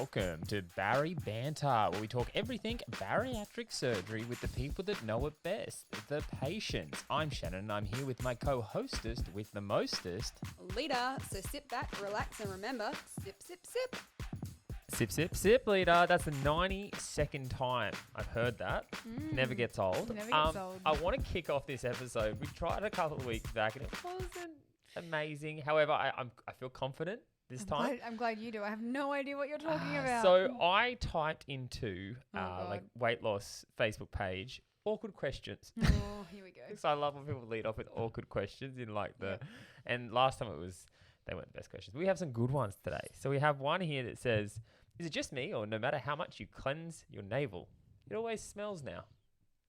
Welcome to BARI BANTER, where we talk everything bariatric surgery with the people that know it best, the patients. I'm Shannon, and I'm here with my co-hostess with the mostest. Leader, so sit back, relax, and remember, sip, sip, sip. Sip, sip, sip, leader. That's the 92nd time I've heard that. Never gets old. Never gets old. I want to kick off this episode. We tried a couple of weeks back, and it wasn't amazing. However, I feel confident this time. I'm glad you do. I have no idea what you're talking about. So I typed into God. like weight loss Facebook page, awkward questions. Oh, here we go. So I love when people lead off with awkward questions in like the, and last time they weren't the best questions. We have some good ones today. So we have one here that says, is it just me or no matter how much you cleanse your navel, it always smells now?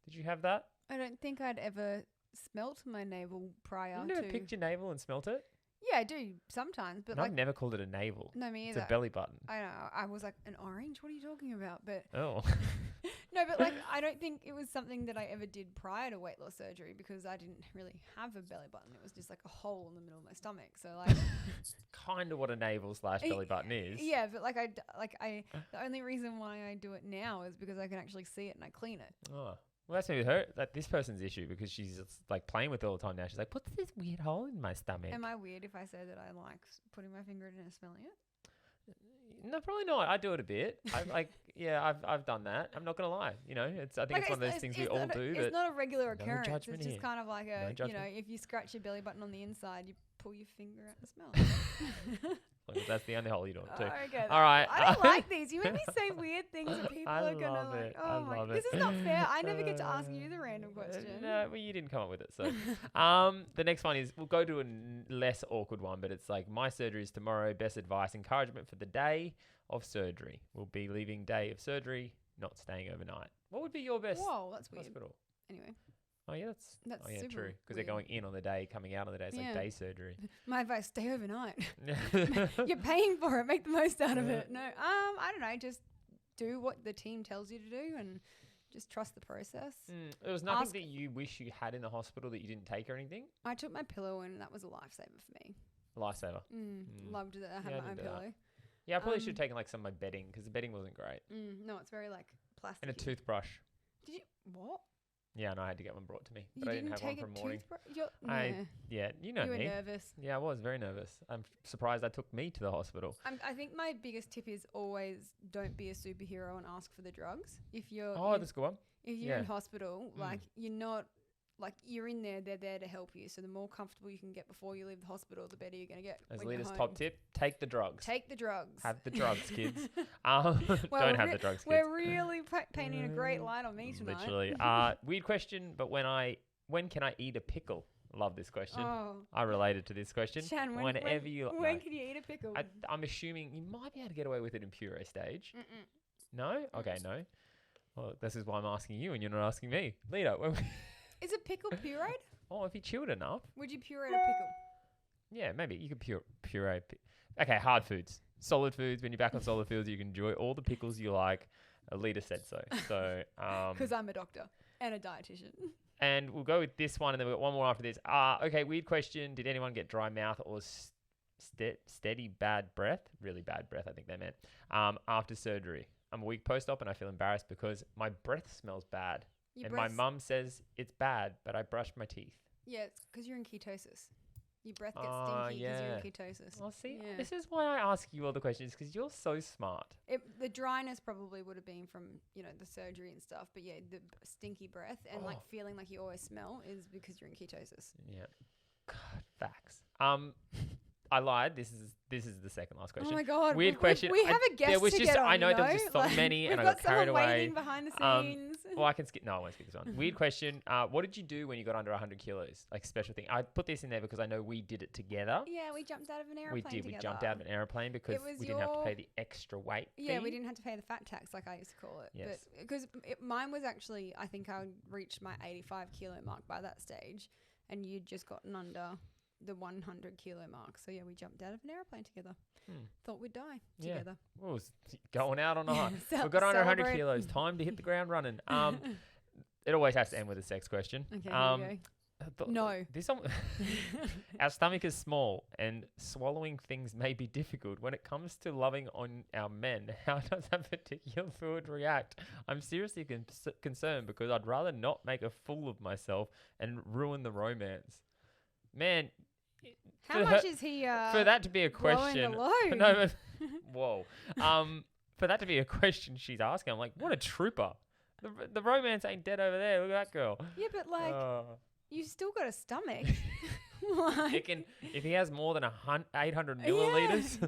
Did you have that? I don't think I'd ever smelt my navel prior You never to... picked your navel and smelt it? Yeah, I do sometimes, but And like... I've never called it a navel. No, me It's either. a belly button. I know. I was like, an orange? What are you talking about? But Oh. no, but like, I don't think it was something that I ever did prior to weight loss surgery because I didn't really have a belly button. It was just like a hole in the middle of my stomach. So like, Kind of what a navel / belly button is. yeah, but like the only reason why I do it now is because I can actually see it and I clean it. Oh. Well, that's maybe her, like this person's issue because she's just, like playing with it all the time now. She's like, what's this weird hole in my stomach? Am I weird if I say that I like putting my finger in it and smelling it? No, probably not. I do it a bit. I've done that. I'm not gonna lie. You know, I think it's one of those things we all do. It's not a regular no occurrence. judgment It's just here. kind of like No a, judgment. if you scratch your belly button on the inside, you pull your finger out and smell it. Well, that's the only hole you do it too. Okay, All right. I don't like these. You make me say weird things that people I are gonna love like. it. Oh I my! love This it. is not fair. I never get to ask you the random question. No, well, you didn't come up with it. So, the next one is we'll go to a less awkward one, but it's like my surgery is tomorrow. Best advice, encouragement for the day of surgery. We'll be leaving day of surgery, not staying overnight. What would be your best Whoa, that's weird. hospital? Anyway, Oh yeah, That's oh yeah, super true. Because they're weird. going in on the day, coming out on the day. It's like Yeah. day surgery. my advice: stay overnight. You're paying for it. Make the most out of it. No, I don't know. Just do what the team tells you to do and just trust the process. There was nothing Ask- that you wish you had in the hospital that you didn't take or anything? I took my pillow and that was a lifesaver for me. Lifesaver. Loved that I had Yeah, I my own didn't do that. pillow. Yeah, I probably should have taken like some of my bedding because the bedding wasn't great. No, it's very like plastic. And a toothbrush. Did you what? Yeah, no, I had to get one brought to me. You But I didn't have one take for a morning. toothbrush? Yeah, you know You were me. nervous. Yeah, I was very nervous. I'm surprised that took me to the hospital. I think my biggest tip is always don't be a superhero and ask for the drugs. If you're Oh, that's a good one. if you're in yeah. hospital, like you're not like you're in there, they're there to help you. So the more comfortable you can get before you leave the hospital, the better you're gonna get. As when you're leader's home. top tip, take the drugs. Take the drugs. Have the drugs, kids. Well, Don't have the drugs, kids. We're really painting a great light on me tonight. Literally. Weird question, but when can I eat a pickle? Love this question. Oh, I related to this question. Shan, Whenever you when no. can you eat a pickle? I'm assuming you might be able to get away with it in puree stage. Mm-mm. No? Okay, no. Well, this is why I'm asking you and you're not asking me. Lita, Is a pickle pureed? if you chilled enough. Would you puree a pickle? Yeah, maybe you could puree. Okay, hard foods. Solid foods. When you're back on solid foods, you can enjoy all the pickles you like. Lita said so. So, Because I'm a doctor and a dietitian. and we'll go with this one, and then we've got one more after this. Okay, weird question. Did anyone get dry mouth or steady bad breath? Really bad breath, I think they meant. After surgery. I'm a week post-op, and I feel embarrassed because my breath smells bad. And my mum says it's bad, but I brushed my teeth. Yeah, it's because you're in ketosis. Your breath gets stinky because you're in ketosis. Well, see, Yeah. this is why I ask you all the questions, because you're so smart. The dryness probably would have been from, the surgery and stuff. But yeah, the stinky breath and like feeling like you always smell is because you're in ketosis. Yeah. God, facts. I lied. This is the second last question. Oh my God. Weird question. We have a guest there was to just, get on, I know there was you just so many, and I we've got carried someone away. waiting behind the scenes. Well, I can skip. No, I won't skip this one. Weird question. What did you do when you got under 100 kilos? Like special thing. I put this in there because I know we did it together. Yeah, we jumped out of an airplane We did. together. We jumped out of an airplane because was we didn't have to your- pay the extra weight Yeah, fee. we didn't have to pay the fat tax like I used to call it. Yes. But because mine was actually, I think I reached my 85 kilo mark by that stage, and you'd just gotten under the 100 kilo mark. So yeah, we jumped out of an airplane together. Thought we'd die Yeah. together. Well, it was going out on a high. Cel- We've got under 100 celebrate. kilos. Time to hit the ground running. It always has to end with a sex question. Okay, here we go. No. This our stomach is small and swallowing things may be difficult. When it comes to loving on our men, how does that particular fluid react? I'm seriously concerned because I'd rather not make a fool of myself and ruin the romance. Man, How much is he for that to be a blowing question? the load? No, but, whoa. For that to be a question she's asking, I'm like, what a trooper. The romance ain't dead over there. Look at that girl. Yeah, but like, you still got a stomach. It can, if he has more than 800 milliliters.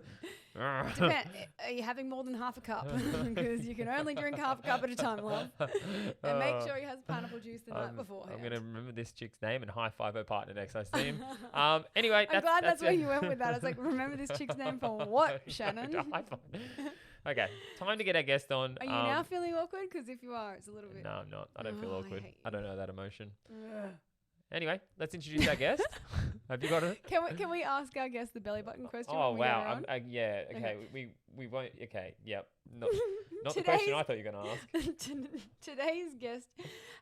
Depend. Are you having more than half a cup? Because you can only drink half a cup at a time, love. And make sure he has pineapple juice the night beforehand. I'm going to remember this chick's name and high five her partner next I see him. Anyway, I'm glad that's where you went with that. I was like, remember this chick's name for what, Shannon? Okay, time to get our guest on. Are you now feeling awkward? Because if you are, it's a little bit. No, I'm not. I don't feel awkward. I don't know that emotion. Ugh. Anyway, let's introduce our guest. Have you got it? Can we ask our guest the belly button question? Oh when we wow! get her on? Yeah. Okay. We won't. Okay. Yep. Not the question I thought you were going to ask. Today's guest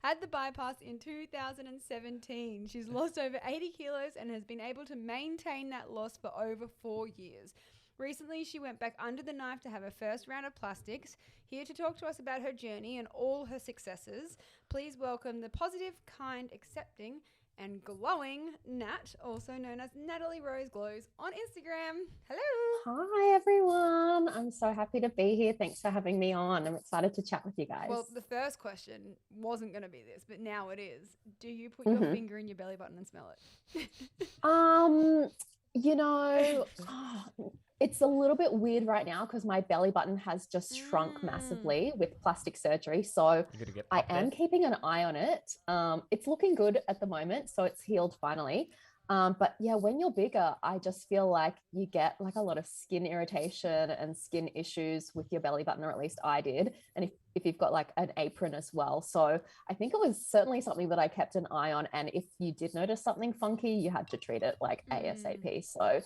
had the bypass in 2017. She's lost over 80 kilos and has been able to maintain that loss for over 4 years. Recently, she went back under the knife to have her first round of plastics. Here to talk to us about her journey and all her successes, please welcome the positive, kind, accepting, and glowing Nat, also known as Natalie Rose Glows on Instagram. Hello. Hi, everyone. I'm so happy to be here. Thanks for having me on. I'm excited to chat with you guys. Well, the first question wasn't going to be this, but now it is. Do you put your finger in your belly button and smell it? It's a little bit weird right now because my belly button has just shrunk massively with plastic surgery. So I am keeping an eye on it. It's looking good at the moment. So it's healed finally. But yeah, when you're bigger, I just feel like you get like a lot of skin irritation and skin issues with your belly button, or at least I did. And if you've got like an apron as well. So I think it was certainly something that I kept an eye on. And if you did notice something funky, you had to treat it like ASAP. So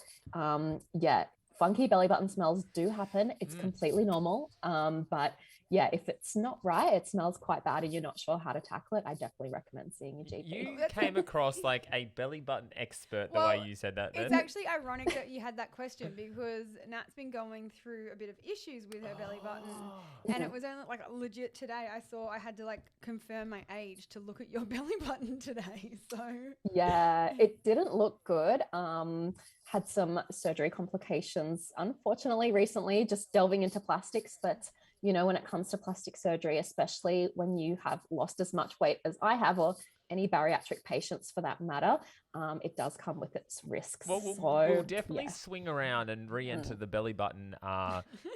yeah, funky belly button smells do happen. It's completely normal. But yeah, if it's not right, it smells quite bad and you're not sure how to tackle it, I definitely recommend seeing your GP. You came across like a belly button expert the way you said that then. It's actually ironic that you had that question because Nat's been going through a bit of issues with her belly button. And it was only like legit today I had to like confirm my age to look at your belly button today. So yeah, it didn't look good. Had some surgery complications, unfortunately, recently, just delving into plastics. But, you know, when it comes to plastic surgery, especially when you have lost as much weight as I have, or any bariatric patients for that matter, it does come with its risks. Well, we'll definitely swing around and re-enter the belly button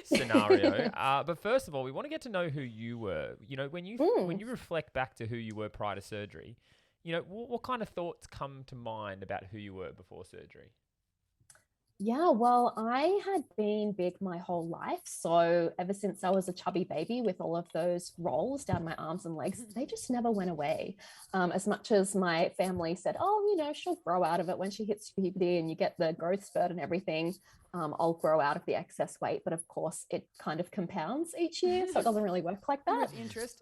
scenario. But first of all, we want to get to know who you were. You know, when you reflect back to who you were prior to surgery, you know, what kind of thoughts come to mind about who you were before surgery? Yeah, well, I had been big my whole life. So ever since I was a chubby baby with all of those rolls down my arms and legs, they just never went away. As much as my family said, oh, you know, she'll grow out of it when she hits puberty and you get the growth spurt and everything. I'll grow out of the excess weight. But of course, it kind of compounds each year. So it doesn't really work like that. With interest.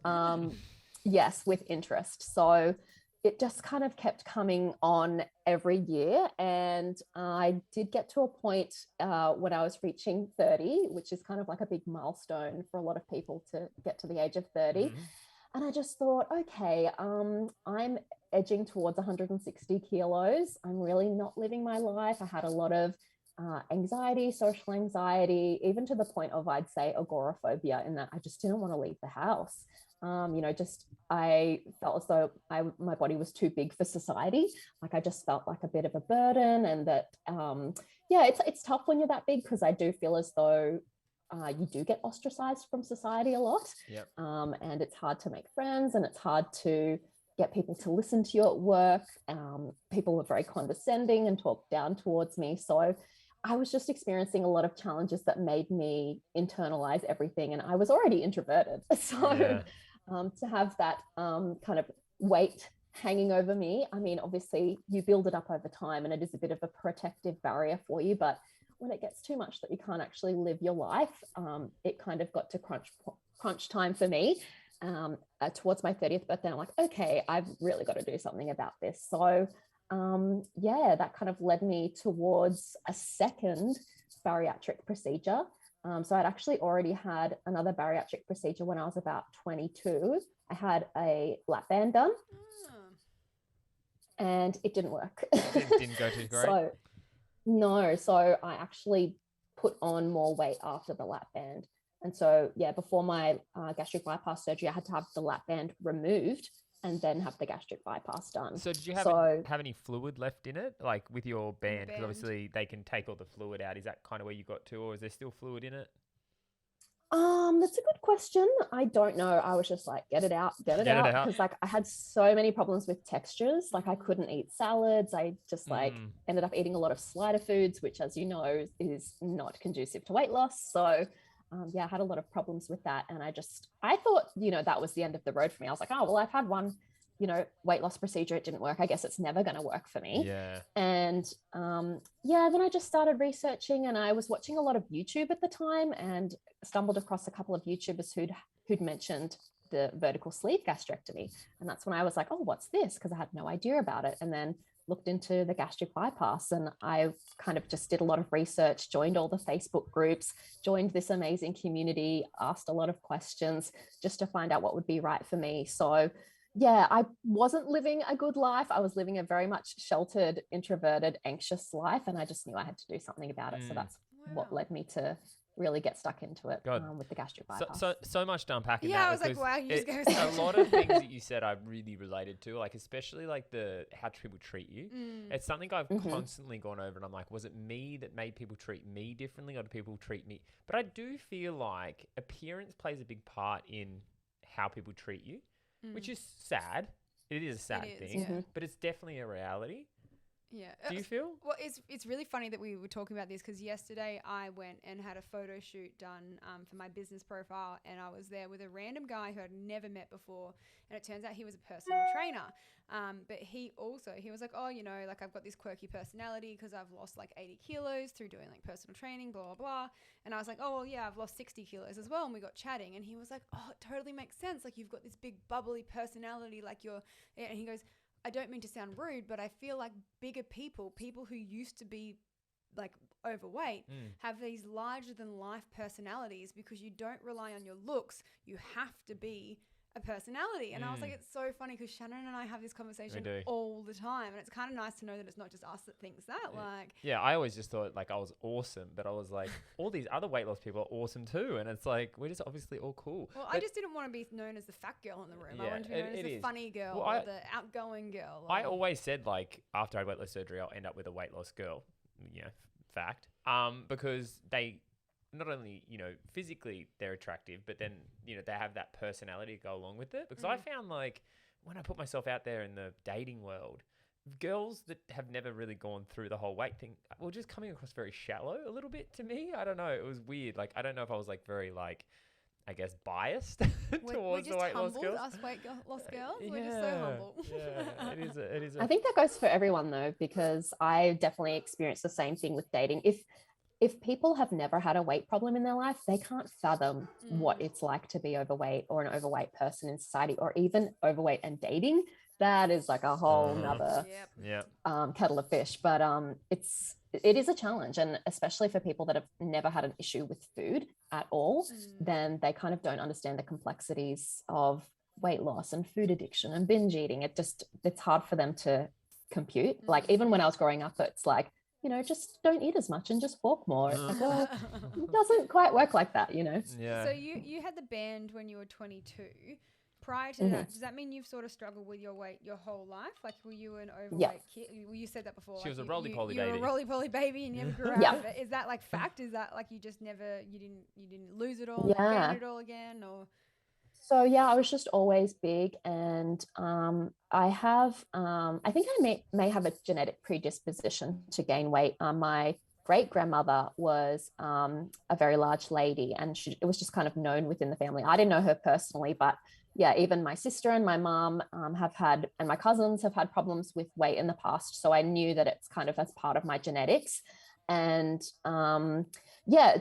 Yes, with interest. So it just kind of kept coming on every year. And I did get to a point when I was reaching 30, which is kind of like a big milestone for a lot of people to get to the age of 30. And I just thought, okay, I'm edging towards 160 kilos. I'm really not living my life. I had a lot of anxiety, social anxiety, even to the point of, I'd say, agoraphobia, in that I just didn't want to leave the house. You know, just I felt as though my body was too big for society. Like I just felt like a bit of a burden, and that it's tough when you're that big, because I do feel as though you do get ostracized from society a lot. Yep. And it's hard to make friends, and it's hard to get people to listen to you at work. People were very condescending and talked down towards me. So I was just experiencing a lot of challenges that made me internalize everything. And I was already introverted. So to have that kind of weight hanging over me, I mean, obviously you build it up over time and it is a bit of a protective barrier for you. But when it gets too much that you can't actually live your life, it kind of got to crunch time for me. Towards my 30th birthday, I'm like, okay, I've really got to do something about this. So that kind of led me towards a second bariatric procedure. So I'd actually already had another bariatric procedure when I was about 22. I had a lap band done and it didn't work. Didn't go too great? So I actually put on more weight after the lap band. And so, before my gastric bypass surgery, I had to have the lap band removed and then have the gastric bypass done. So did you have any fluid left in it, like with your band? Because obviously they can take all the fluid out. Is that kind of where you got to, or is there still fluid in it? That's a good question. I don't know. I was just like, get it out. Because like I had so many problems with textures. Like I couldn't eat salads. I just ended up eating a lot of slider foods, which, as you know, is not conducive to weight loss. So I had a lot of problems with that. And I thought, that was the end of the road for me. I was like, oh, well, I've had one, weight loss procedure. It didn't work. I guess it's never going to work for me. Yeah. And then I just started researching, and I was watching a lot of YouTube at the time and stumbled across a couple of YouTubers who'd mentioned the vertical sleeve gastrectomy. And that's when I was like, oh, what's this? Because I had no idea about it. And then looked into the gastric bypass, and I kind of just did a lot of research, joined all the Facebook groups, joined this amazing community, asked a lot of questions just to find out what would be right for me. So I wasn't living a good life. I was living a very much sheltered, introverted, anxious life. And I just knew I had to do something about it. So that's what led me to really get stuck into it with the gastric bypass. So much to unpack in that. Yeah, I was like, wow, you just go. A lot of things that you said I really related to, like especially like how people treat you. It's something I've constantly gone over, and I'm like, was it me that made people treat me differently, or do people treat me? But I do feel like appearance plays a big part in how people treat you, which is sad. It is a sad thing, but it's definitely a reality. Yeah. Do you feel? Well, it's really funny that we were talking about this, because yesterday I went and had a photo shoot done for my business profile, and I was there with a random guy who I'd never met before, and it turns out he was a personal trainer. But he was like, oh, like I've got this quirky personality because I've lost like 80 kilos through doing like personal training, blah, blah, blah. And I was like, oh, well, yeah, I've lost 60 kilos as well. And we got chatting, and he was like, oh, it totally makes sense. Like you've got this big bubbly personality, like and he goes, I don't mean to sound rude, but I feel like bigger people who used to be like overweight have these larger than life personalities, because you don't rely on your looks. You have to be a personality. And I was like, it's so funny, because Shannon and I have this conversation all the time, and it's kind of nice to know that it's not just us that thinks that. I always just thought like I was awesome, but I was like, all these other weight loss people are awesome too, and it's like we're just obviously all cool. Well, I just didn't want to be known as the fat girl in the room. I wanted to be known as the funny girl, or the outgoing girl. I always said like after I had weight loss surgery, I'll end up with a weight loss girl. Fact. Because they not only, physically they're attractive, but then, they have that personality to go along with it. Because I found like when I put myself out there in the dating world, girls that have never really gone through the whole weight thing were just coming across very shallow a little bit to me. I don't know. It was weird. Like, I don't know if I was like very like, I guess, biased towards the weight loss girls. Us weight loss girls. We're just so humble. Yeah, it is. I think that goes for everyone though, because I definitely experienced the same thing with dating. If people have never had a weight problem in their life, they can't fathom what it's like to be overweight, or an overweight person in society, or even overweight and dating. That is like a whole nother kettle of fish. But it is a challenge, and especially for people that have never had an issue with food at all, then they kind of don't understand the complexities of weight loss and food addiction and binge eating. It's hard for them to compute. Like even when I was growing up, it's like, just don't eat as much and just walk more. It's like, well, it doesn't quite work like that, Yeah. So you had the band when you were 22. Prior to that, does that mean you've sort of struggled with your weight your whole life? Like, were you an overweight kid? Well, you said that before. She like was a roly-poly baby. You were a roly-poly baby and you never grew out of it. Is that like fact? Is that like you just never, you didn't lose it all and gain it all again? Or? So I was just always big, and I think I may have a genetic predisposition to gain weight. My great grandmother was a very large lady, and it was just kind of known within the family. I didn't know her personally, but even my sister and my mom have had, and my cousins have had problems with weight in the past. So I knew that it's kind of as part of my genetics. And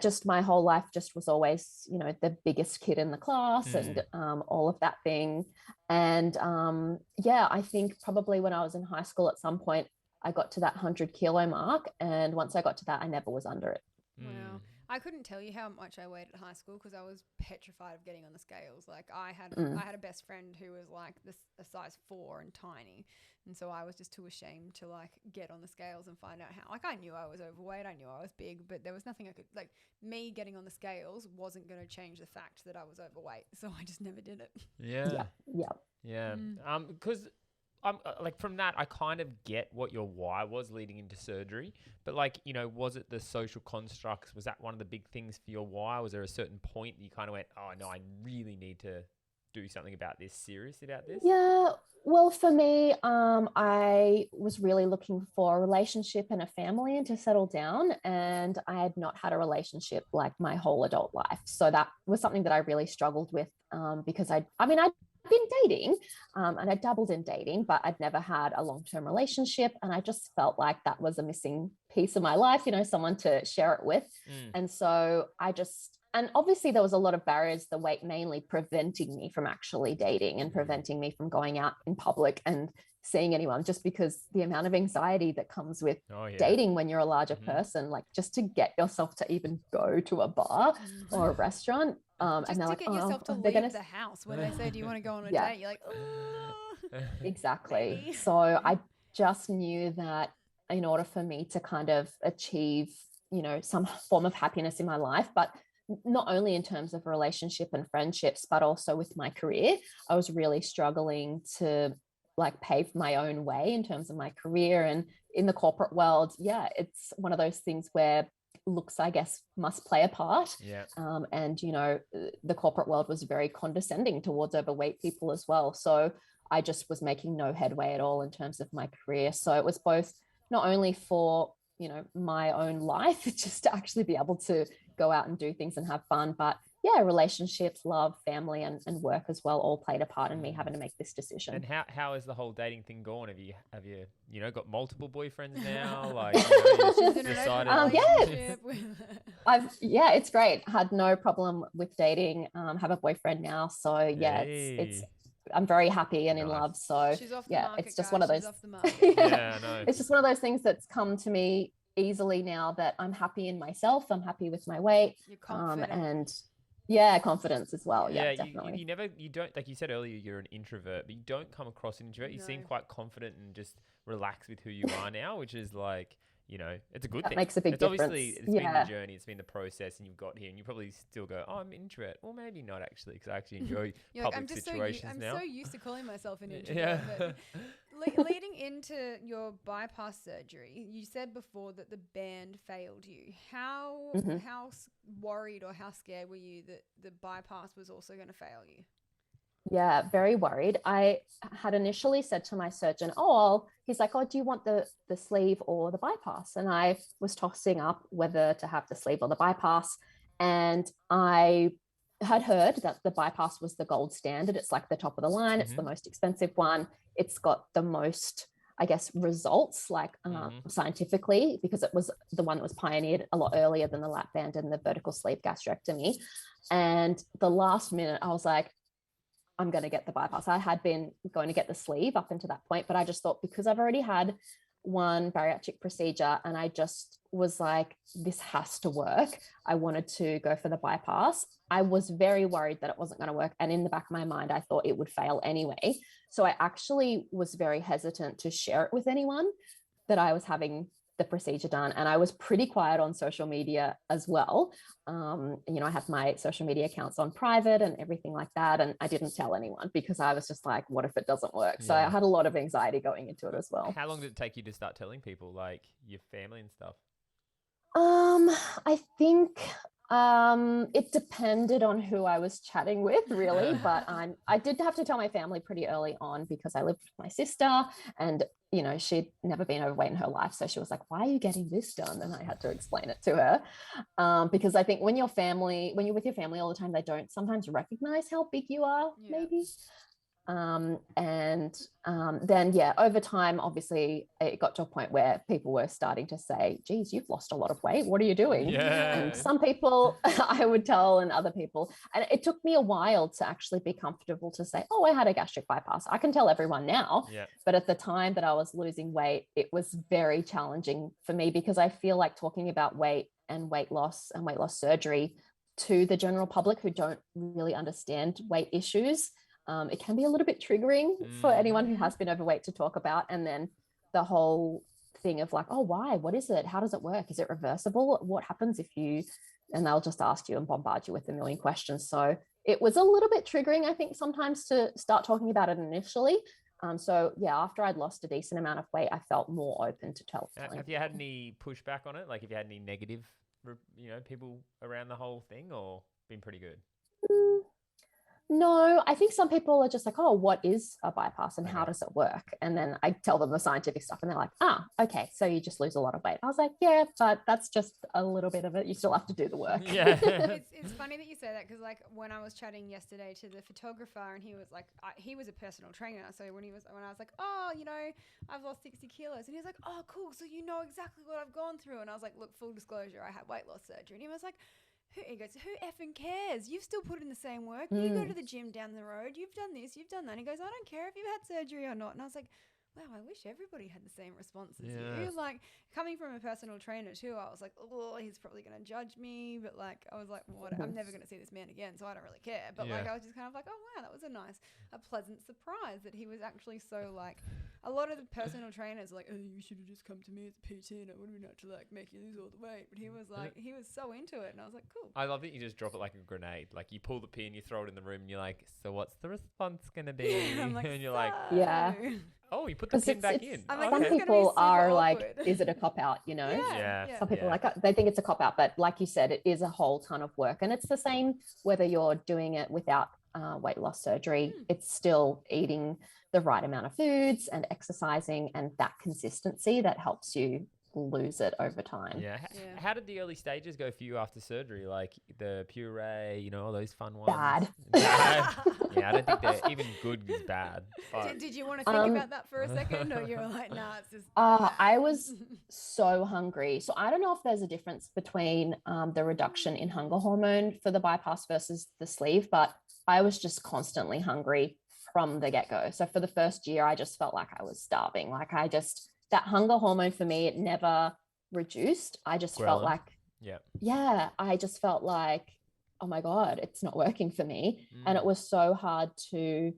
just my whole life just was always, the biggest kid in the class and all of that thing. And I think probably when I was in high school at some point, I got to that 100 kilo mark. And once I got to that, I never was under it. Wow. I couldn't tell you how much I weighed at high school because I was petrified of getting on the scales. Like I had a best friend who was like a size 4 and tiny. And so I was just too ashamed to like get on the scales and find out how, like I knew I was overweight. I knew I was big, but there was nothing I could, like me getting on the scales wasn't going to change the fact that I was overweight. So I just never did it. Yeah. Yeah. Because like from that, I kind of get what your why was leading into surgery, but like, you know, was it the social constructs? Was that one of the big things for your why? Was there a certain point that you kind of went, oh no, I really need to do something about this, serious about this? Yeah. Well, for me, I was really looking for a relationship and a family and to settle down. And I had not had a relationship like my whole adult life. So that was something that I really struggled with because I'd been dating and I dabbled in dating, but I'd never had a long-term relationship. And I just felt like that was a missing piece of my life, you know, someone to share it with. And so and obviously there was a lot of barriers, the weight mainly preventing me from actually dating and preventing me from going out in public and seeing anyone, just because the amount of anxiety that comes with dating when you're a larger person, like just to get yourself to even go to a bar or a restaurant. Just and they're to like, get yourself to leave the house when they say, do you want to go on a date? You're like, oh. Exactly. Maybe. So I just knew that in order for me to kind of achieve, you know, some form of happiness in my life, but not only in terms of relationship and friendships, but also with my career, I was really struggling to like pave my own way in terms of my career. And in the corporate world, it's one of those things where looks, I guess, must play a part. And, you know, the corporate world was very condescending towards overweight people as well. So I just was making no headway at all in terms of my career. So it was both not only for, you know, my own life, just to actually be able to go out and do things and have fun, but relationships, love, family, and work as well all played a part in me having to make this decision. And how is the whole dating thing going? Have you you know, got multiple boyfriends now? Like, you know, She's in decided. It's great. Had no problem with dating. Have a boyfriend now, so it's I'm very happy and in love. So she's off the market, it's just guys. one of those. She's off the market. I know. It's just one of those things that's come to me easily now that I'm happy in myself. I'm happy with my weight. You're confident. And confidence as well. Yeah, definitely. You don't, like you said earlier, you're an introvert, but you don't come across an introvert. You seem quite confident and just relaxed with who you are now, which is like, you know, it's a good thing. Makes a big difference. Obviously, it's been the journey, it's been the process, and you've got here, and you probably still go, oh, I'm an introvert. Or maybe not actually, because I actually enjoy public situations now. I'm so used to calling myself an introvert. But leading into your bypass surgery, you said before that the band failed you. How worried or how scared were you that the bypass was also going to fail you? Yeah, very worried. I had initially said to my surgeon, he's like, do you want the sleeve or the bypass? And I was tossing up whether to have the sleeve or the bypass. And I had heard that the bypass was the gold standard. It's like the top of the line. It's the most expensive one. It's got the most, I guess, results, like scientifically, because it was the one that was pioneered a lot earlier than the lap band and the vertical sleeve gastrectomy. And the last minute, I was like, I'm going to get the bypass. I had been going to get the sleeve up until that point, but I just thought, because I've already had one bariatric procedure and I just was like, this has to work, I wanted to go for the bypass. I was very worried that it wasn't going to work. And in the back of my mind, I thought it would fail anyway. So I actually was very hesitant to share it with anyone that I was having the procedure done. And I was pretty quiet on social media as well. You know, I have my social media accounts on private and everything like that. And I didn't tell anyone because I was just like, what if it doesn't work? So I had a lot of anxiety going into it as well. How long did it take you to start telling people, like your family and stuff? I think it depended on who I was chatting with, really, but I did have to tell my family pretty early on because I lived with my sister and, you know, she'd never been overweight in her life. So she was like, why are you getting this done? And I had to explain it to her because I think when you're with your family all the time, they don't sometimes recognize how big you are, maybe. Then, yeah, over time, obviously, it got to a point where people were starting to say, geez, you've lost a lot of weight. What are you doing? Yeah. And some people I would tell, and other people, and it took me a while to actually be comfortable to say, oh, I had a gastric bypass. I can tell everyone now. Yeah. But at the time that I was losing weight, it was very challenging for me, because I feel like talking about weight and weight loss surgery to the general public who don't really understand weight issues, it can be a little bit triggering for anyone who has been overweight to talk about. And then the whole thing of like, oh, why? What is it? How does it work? Is it reversible? What happens if you, and they'll just ask you and bombard you with a million questions. So it was a little bit triggering, I think, sometimes to start talking about it initially. So yeah, after I'd lost a decent amount of weight, I felt more open to telling. Have you had any pushback on it? Like, have you had any negative, people around the whole thing, or been pretty good? No, I think some people are just like, oh, what is a bypass and how does it work? And then I tell them the scientific stuff and they're like, okay, so you just lose a lot of weight. I was like, yeah, but that's just a little bit of it. You still have to do the work. Yeah. It's funny that you say that, because like when I was chatting yesterday to the photographer, and he was like, he was a personal trainer. So when I was like, oh, I've lost 60 kilos, and he was like, oh, cool. So you know exactly what I've gone through. And I was like, look, full disclosure, I had weight loss surgery. And he was like, he goes, who effing cares? You've still put in the same work. You go to the gym down the road. You've done this. You've done that. And he goes, I don't care if you've had surgery or not. And I was like, wow, I wish everybody had the same response as you. Like, coming from a personal trainer too, I was like, oh, he's probably going to judge me. But like, I was like, what? I'm never going to see this man again, so I don't really care. But like, I was just kind of like, oh wow, that was a pleasant surprise that he was actually so like, a lot of the personal trainers are like, oh, you should have just come to me as a PT and I would have been able to like make you lose all the weight. But he was like, he was so into it, and I was like, cool. I love that you just drop it like a grenade. Like, you pull the pin, you throw it in the room, and you're like, so what's the response going to be? I'm like, and you're like, yeah. Oh, you put the pin back in. I'm like, some okay. people are like, awkward. is it a cop-out, Yeah. Some people they think it's a cop-out, but like you said, it is a whole ton of work. And it's the same whether you're doing it without weight loss surgery. It's still eating the right amount of foods and exercising, and that consistency that helps you lose it over time. Yeah. How did the early stages go for you after surgery? Like the puree, all those fun ones? Bad. Yeah, I don't think they're even good is bad. Did you want to think about that for a second, or you were like, nah, it's just... I was so hungry. So I don't know if there's a difference between the reduction in hunger hormone for the bypass versus the sleeve, but I was just constantly hungry from the get-go. So for the first year, I just felt like I was starving. Like that hunger hormone for me, it never reduced. I just felt like, I just felt like, oh my God, it's not working for me. And it was so hard to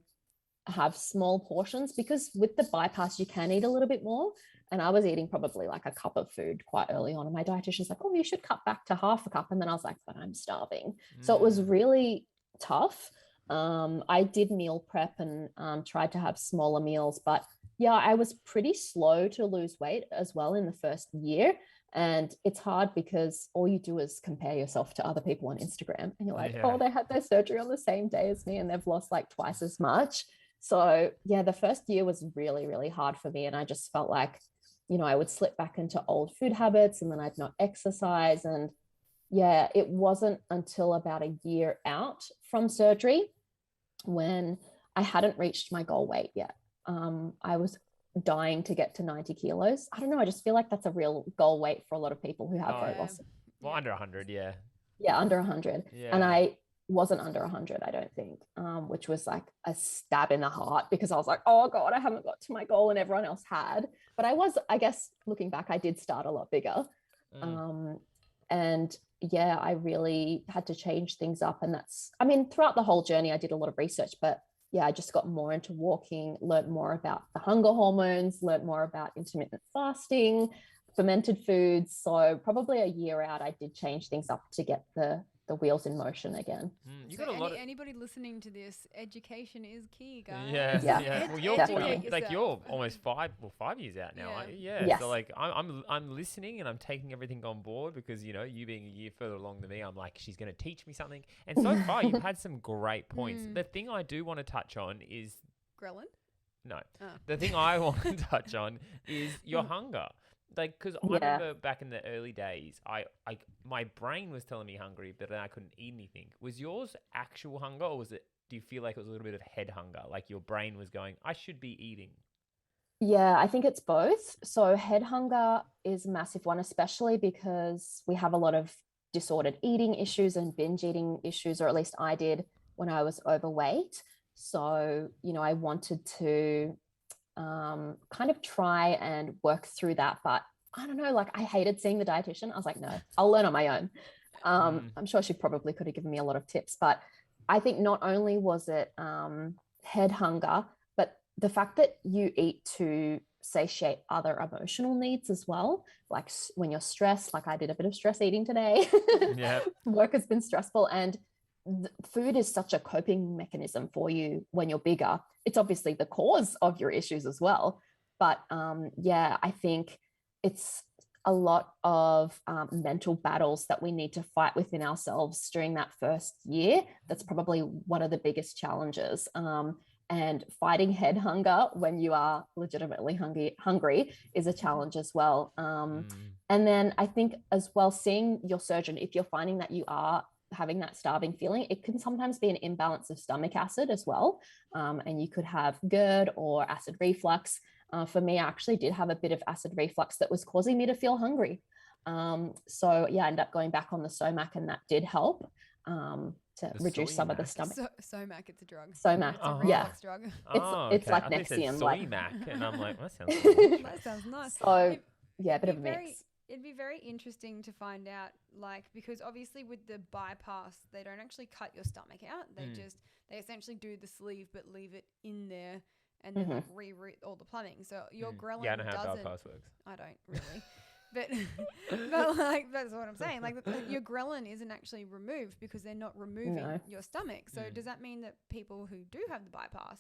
have small portions, because with the bypass, you can eat a little bit more. And I was eating probably like a cup of food quite early on. And my dietitian's like, oh, you should cut back to half a cup. And then I was like, but I'm starving. So it was really tough. I did meal prep and tried to have smaller meals, but yeah, I was pretty slow to lose weight as well in the first year. And it's hard because all you do is compare yourself to other people on Instagram, and you're like, oh, they had their surgery on the same day as me and they've lost like twice as much. So yeah, the first year was really, really hard for me. And I just felt like, I would slip back into old food habits, and then I'd not exercise. And yeah, it wasn't until about a year out from surgery when I hadn't reached my goal weight yet. I was dying to get to 90 kilos. I don't know. I just feel like that's a real goal weight for a lot of people who have weight loss. Well, under 100, yeah. Yeah, under 100. Yeah. And I wasn't under 100, I don't think, which was like a stab in the heart, because I was like, oh God, I haven't got to my goal, and everyone else had. But I guess looking back, I did start a lot bigger. And yeah, I really had to change things up. And throughout the whole journey, I did a lot of research, but yeah, I just got more into walking, learned more about the hunger hormones, learned more about intermittent fasting, fermented foods. So probably a year out, I did change things up to get the wheels in motion again. You got a lot anybody listening to this, education is key, guys. Yeah. Well, you're almost 5 years out now. Yes. So like I'm listening and I'm taking everything on board, because you being a year further along than me, I'm like, she's going to teach me something. And so far you've had some great points. The thing I do want to touch on is ghrelin. No. The thing I want to touch on is your hunger. like, because I remember back in the early days, my brain was telling me hungry, but then I couldn't eat anything. Was yours actual hunger, or do you feel like it was a little bit of head hunger? Like your brain was going, I should be eating. Yeah, I think it's both. So head hunger is a massive one, especially because we have a lot of disordered eating issues and binge eating issues, or at least I did when I was overweight. So, I wanted to kind of try and work through that. But I don't know, like I hated seeing the dietitian. I was like, no, I'll learn on my own. I'm sure she probably could have given me a lot of tips, but I think not only was it head hunger, but the fact that you eat to satiate other emotional needs as well. Like when you're stressed, like I did a bit of stress eating today. Yeah. Work has been stressful, and food is such a coping mechanism for you when you're bigger. It's obviously the cause of your issues as well. But I think it's a lot of mental battles that we need to fight within ourselves during that first year. That's probably one of the biggest challenges. And fighting head hunger when you are legitimately hungry is a challenge as well. And then I think as well, seeing your surgeon, if you're finding that you are having that starving feeling, it can sometimes be an imbalance of stomach acid as well. And you could have GERD or acid reflux. For me, I actually did have a bit of acid reflux that was causing me to feel hungry. I ended up going back on the Somac, and that did help to reduce some of the stomach. Somac, it's a drug. Somac, it's a reflux drug. It's like I said Nexium. Soymac, and I'm like, that sounds nice. That sounds nice. So a bit of a mix. It'd be very interesting to find out, like, because obviously with the bypass, they don't actually cut your stomach out. They essentially do the sleeve, but leave it in there and then like reroute all the plumbing. So your ghrelin I know how doesn't. bypass works. I don't really. but like that's what I'm saying. Like your ghrelin isn't actually removed because they're not removing your stomach. So does that mean that people who do have the bypass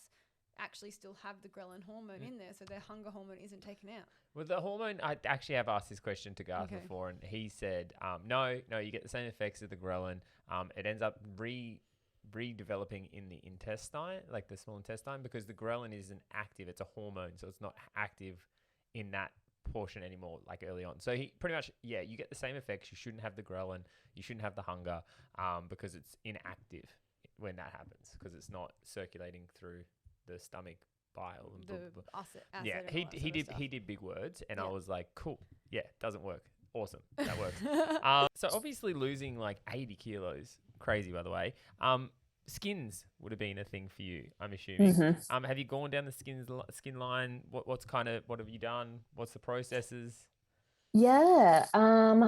actually still have the ghrelin hormone in there, so their hunger hormone isn't taken out? Well, the hormone, I actually have asked this question to Garth before, and he said, no, you get the same effects of the ghrelin. It ends up redeveloping in the intestine, like the small intestine, because the ghrelin isn't active. It's a hormone, so it's not active in that portion anymore, like early on. So he pretty much, you get the same effects. You shouldn't have the ghrelin. You shouldn't have the hunger because it's inactive when that happens, because it's not circulating through the stomach bile. And he did big words, and I was like, cool, doesn't work. Awesome, that works. So obviously losing like 80 kilos, crazy by the way. Skins would have been a thing for you, I'm assuming. Have you gone down the skin line? What have you done? What's the processes? Yeah.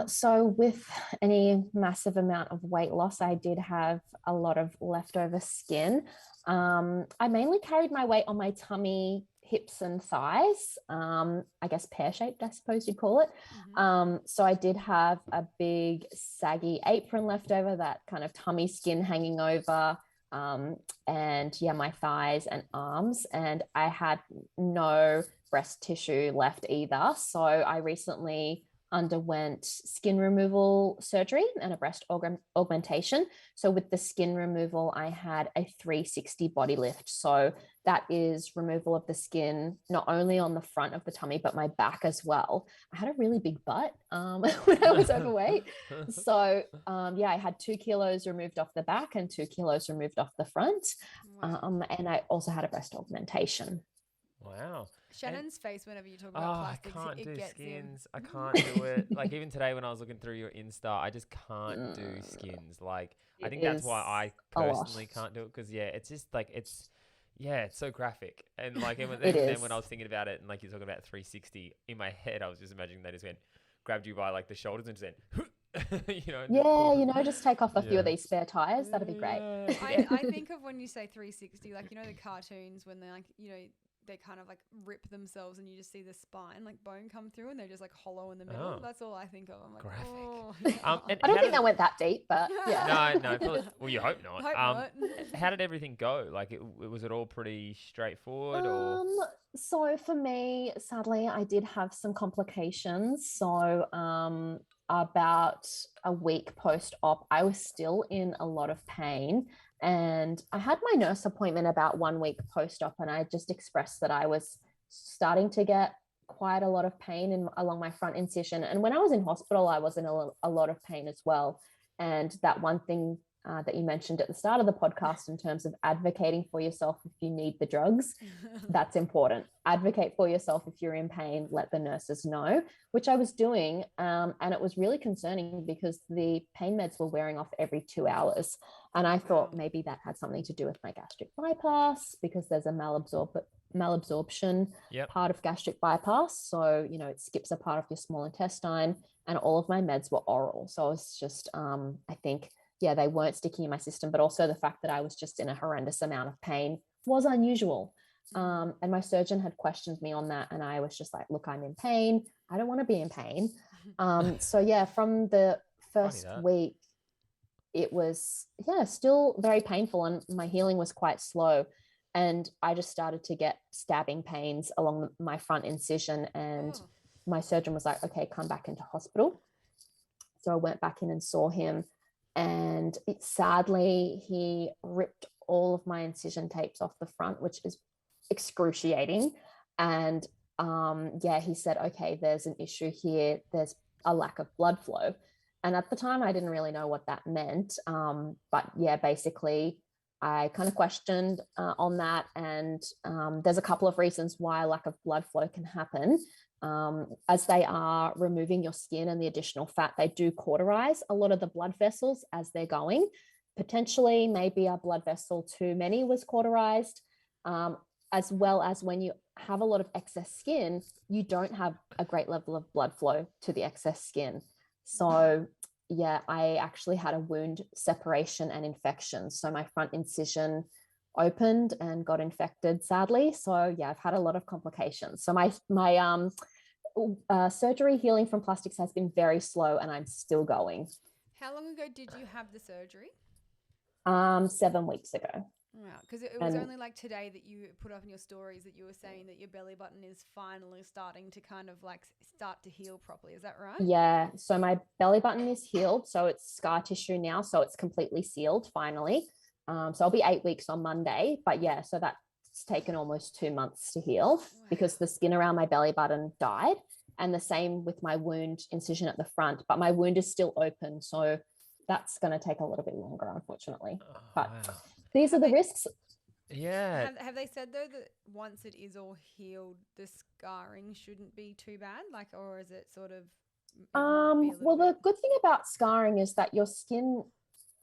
So with any massive amount of weight loss, I did have a lot of leftover skin. I mainly carried my weight on my tummy, hips and thighs. I guess pear-shaped, I suppose you'd call it. So I did have a big saggy apron left over, that kind of tummy skin hanging over. And my thighs and arms, and I had no breast tissue left either. So I recently underwent skin removal surgery and a breast augmentation. So with the skin removal, I had a 360 body lift. So that is removal of the skin, not only on the front of the tummy, but my back as well. I had a really big butt when I was overweight. So I had 2 kilos removed off the back and 2 kilos removed off the front. And I also had a breast augmentation. Wow. Shannon's face whenever you talk about plastics, I can't it do gets skins. I can't do it. Like even today when I was looking through your Insta, I just can't do skins. Like I think that's why I personally can't do it, because it's just like it's so graphic. And like then when I was thinking about it, and like you're talking about 360, in my head I was just imagining they just grabbed you by like the shoulders and just went just take off a few of these spare tires. That'd be great. I think of when you say 360, like the cartoons when they're like they kind of like rip themselves and you just see the spine, like bone come through, and they're just like hollow in the middle. That's all I think of. I'm like, graphic. And I don't think that went that deep, but No. Well, you hope not. How did everything go? Like, was it all pretty straightforward? Or? So for me, sadly, I did have some complications. So about a week post-op, I was still in a lot of pain. And I had my nurse appointment about 1 week post-op, and I just expressed that I was starting to get quite a lot of pain along my front incision. And when I was in hospital, I was in a lot of pain as well. And that one thing that you mentioned at the start of the podcast in terms of advocating for yourself if you need the drugs, that's important. Advocate for yourself if you're in pain, let the nurses know, which I was doing. And it was really concerning because the pain meds were wearing off every 2 hours. And I thought maybe that had something to do with my gastric bypass because there's a malabsorption part of gastric bypass. So, you know, it skips a part of your small intestine, and all of my meds were oral. So I was just, I think, they weren't sticking in my system, but also the fact that I was just in a horrendous amount of pain was unusual. And my surgeon had questioned me on that. And I was just like, look, I'm in pain. I don't want to be in pain. So from the first week, it was, still very painful, and my healing was quite slow. And I just started to get stabbing pains along my front incision, and my surgeon was like, okay, come back into hospital. So I went back in and saw him, and sadly, he ripped all of my incision tapes off the front, which is excruciating. And he said, okay, there's an issue here. There's a lack of blood flow. And at the time, I didn't really know what that meant. But basically, I kind of questioned on that. And there's a couple of reasons why lack of blood flow can happen. As they are removing your skin and the additional fat, they do cauterize a lot of the blood vessels as they're going. Potentially, maybe a blood vessel too many was cauterized, as well as when you have a lot of excess skin, you don't have a great level of blood flow to the excess skin. So I actually had a wound separation and infection. So my front incision opened and got infected, sadly. So I've had a lot of complications. So my surgery healing from plastics has been very slow, and I'm still going. How long ago did you have the surgery? 7 weeks ago. Wow, because it was only like today that you put up in your stories that you were saying that your belly button is finally starting to kind of like start to heal properly. Is that right? Yeah. So my belly button is healed. So it's scar tissue now. So it's completely sealed finally. So I'll be 8 weeks on Monday. But so that's taken almost 2 months to heal because the skin around my belly button died. And the same with my wound incision at the front. But my wound is still open. So that's going to take a little bit longer, unfortunately. But these are the risks. Yeah. Have they said though that once it is all healed, the scarring shouldn't be too bad? Like, or is it sort of? Well, the good thing about scarring is that your skin,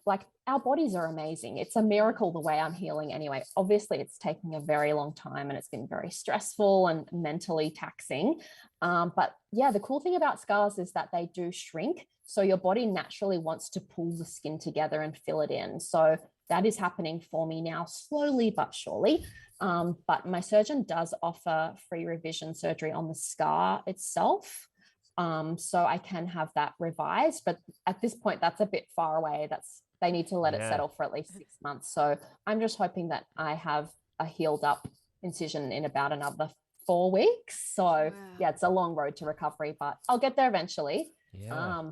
like our bodies are amazing. It's a miracle the way I'm healing anyway. Obviously, it's taking a very long time and it's been very stressful and mentally taxing. But the cool thing about scars is that they do shrink. So your body naturally wants to pull the skin together and fill it in. So that is happening for me now, slowly but surely. But my surgeon does offer free revision surgery on the scar itself. So I can have that revised. But at this point, that's a bit far away. They need to let it settle for at least 6 months. So I'm just hoping that I have a healed up incision in about another 4 weeks. So it's a long road to recovery, but I'll get there eventually. Yeah.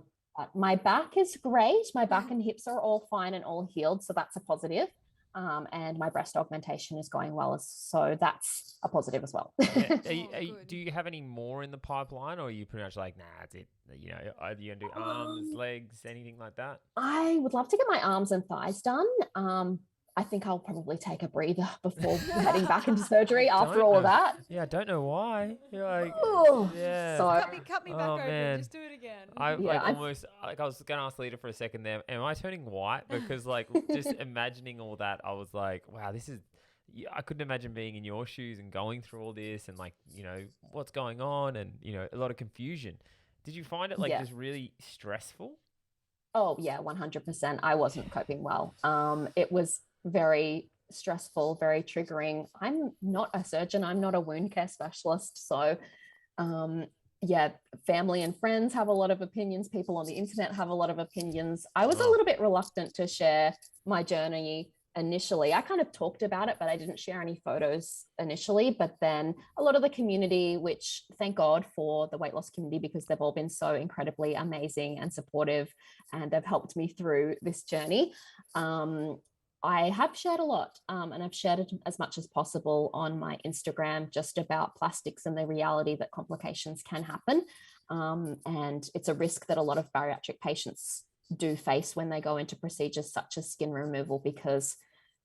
My back is great. My back and hips are all fine and all healed. So that's a positive. And my breast augmentation is going well. So that's a positive as well. Do you have any more in the pipeline, or are you pretty much like, nah, that's it? You know, are you going to do arms, legs, anything like that? I would love to get my arms and thighs done. I think I'll probably take a breather before heading back into surgery after all of that. Yeah, I don't know why. You're like, so cut me back open. Man. Just do it again. I was going to ask Lita for a second there. Am I turning white? Because like just imagining all that, I was like, wow, I couldn't imagine being in your shoes and going through all this and like, you know, what's going on and, you know, a lot of confusion. Did you find it just really stressful? Oh yeah, 100%. I wasn't coping well. It was very stressful, very triggering. I'm not a surgeon. I'm not a wound care specialist. So family and friends have a lot of opinions. People on the internet have a lot of opinions. I was a little bit reluctant to share my journey initially. I kind of talked about it, but I didn't share any photos initially. But then a lot of the community, which thank God for the weight loss community, because they've all been so incredibly amazing and supportive and have helped me through this journey. I have shared a lot, and I've shared it as much as possible on my Instagram, just about plastics and the reality that complications can happen. And it's a risk that a lot of bariatric patients do face when they go into procedures such as skin removal, because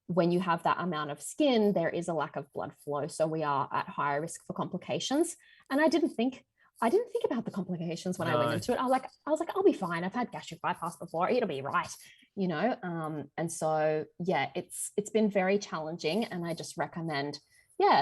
when you have that amount of skin, there is a lack of blood flow. So we are at higher risk for complications. And I didn't think about the complications when I went into it. I was like, I'll be fine. I've had gastric bypass before. It'll be right, you know? And so, yeah, it's been very challenging. And I just recommend,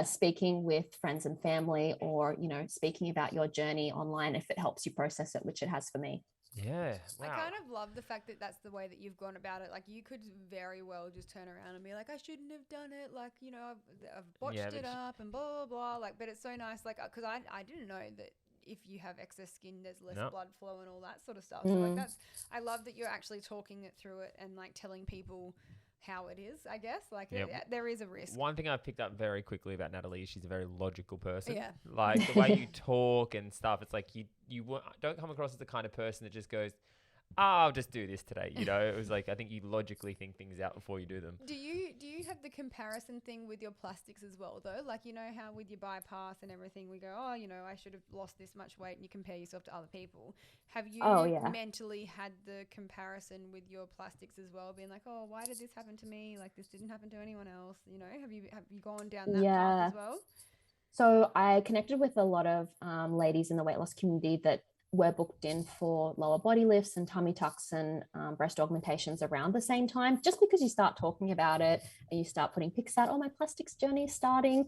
speaking with friends and family, or, you know, speaking about your journey online if it helps you process it, which it has for me. Yeah. Wow. I kind of love the fact that that's the way that you've gone about it. Like, you could very well just turn around and be like, I shouldn't have done it. Like, you know, I've botched it up and blah, blah, blah. Like, but it's so nice. Like, because I didn't know that if you have excess skin, there's less blood flow and all that sort of stuff. So like, I love that you're actually talking it through it and like telling people how it is, I guess. Like, there is a risk. One thing I've picked up very quickly about Natalie is she's a very logical person. Yeah. Like the way you talk and stuff, it's like you don't come across as the kind of person that just goes, I'll just do this today. You know, it was like, I think you logically think things out before you do them. Do you have the comparison thing with your plastics as well, though? Like, you know how with your bypass and everything, we go, oh, you know, I should have lost this much weight, and you compare yourself to other people. Have you mentally had the comparison with your plastics as well, being like, oh, why did this happen to me? Like, this didn't happen to anyone else. You know, have you gone down that path as well? So I connected with a lot of ladies in the weight loss community that were booked in for lower body lifts and tummy tucks and breast augmentations around the same time. Just because you start talking about it and you start putting pics out, oh, my plastics journey is starting,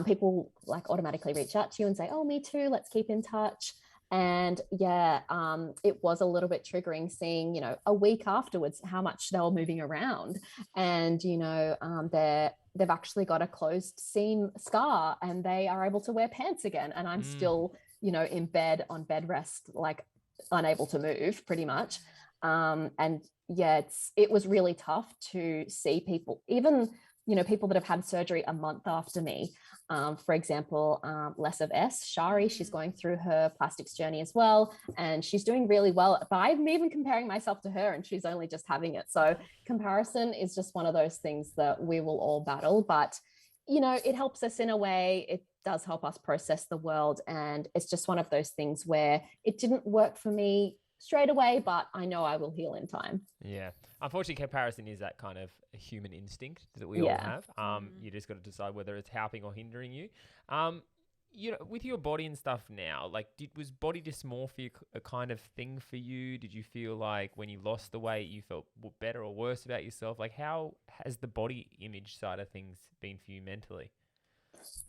people like automatically reach out to you and say, oh, me too, let's keep in touch. And it was a little bit triggering seeing, you know, a week afterwards how much they were moving around. And, you know, they've actually got a closed seam scar and they are able to wear pants again. And I'm still, you know, in bed on bed rest, like unable to move pretty much. And yeah, it was really tough to see people, even, you know, people that have had surgery a month after me. For example, Less of S, Shari, she's going through her plastics journey as well. And she's doing really well, but I'm even comparing myself to her and she's only just having it. So comparison is just one of those things that we will all battle, but you know, it helps us in a way. It does help us process the world. And it's just one of those things where it didn't work for me straight away, but I know I will heal in time. Yeah. Unfortunately, comparison is that kind of a human instinct that we all have. You just got to decide whether it's helping or hindering you. You know, with your body and stuff now, like, was body dysmorphia a kind of thing for you? Did you feel like when you lost the weight, you felt better or worse about yourself? Like, how has the body image side of things been for you mentally?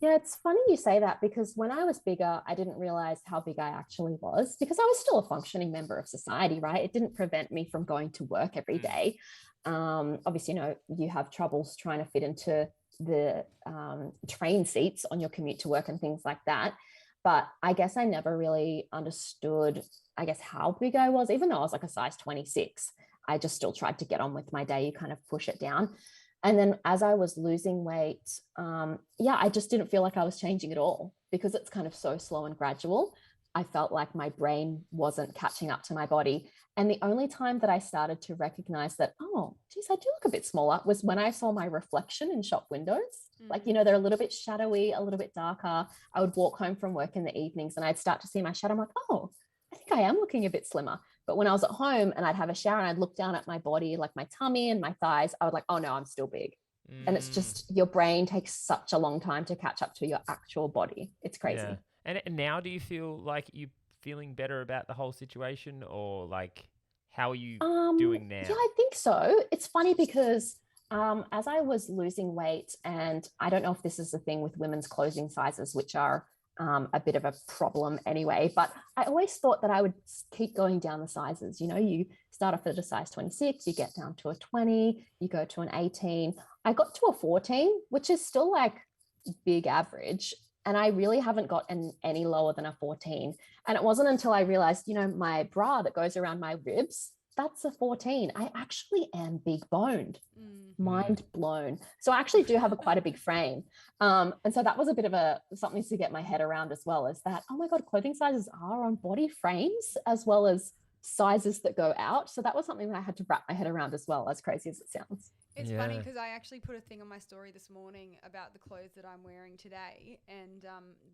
Yeah, it's funny you say that, because when I was bigger, I didn't realize how big I actually was, because I was still a functioning member of society, right? It didn't prevent me from going to work every day. Obviously, you know, you have troubles trying to fit into the train seats on your commute to work and things like that. But I guess I never really understood, I guess, how big I was. Even though I was like a size 26, I just still tried to get on with my day. You kind of push it down. And then as I was losing weight, I just didn't feel like I was changing at all, because it's kind of so slow and gradual. I felt like my brain wasn't catching up to my body. And the only time that I started to recognize that, oh, geez, I do look a bit smaller, was when I saw my reflection in shop windows. Like, you know, they're a little bit shadowy, a little bit darker. I would walk home from work in the evenings and I'd start to see my shadow. I'm like, oh, I think I am looking a bit slimmer. But when I was at home and I'd have a shower and I'd look down at my body, like my tummy and my thighs, I was like, oh no, I'm still big. And it's just, your brain takes such a long time to catch up to your actual body. It's crazy. Yeah. And now do you feel like you're feeling better about the whole situation, or like, how are you doing now? Yeah, I think so. It's funny because as I was losing weight, and I don't know if this is the thing with women's clothing sizes, which are a bit of a problem anyway, but I always thought that I would keep going down the sizes. You know, you start off at a size 26, you get down to a 20, you go to an 18. I got to a 14, which is still like big average. And I really haven't gotten any lower than a 14. And it wasn't until I realized, you know, my bra that goes around my ribs, that's a 14. I actually am big boned. Mind blown. So I actually do have quite a big frame. And so that was a bit of something to get my head around as well, is that, oh my God, clothing sizes are on body frames as well as sizes that go out. So that was something that I had to wrap my head around as well, as crazy as it sounds. It's funny because I actually put a thing on my story this morning about the clothes that I'm wearing today, and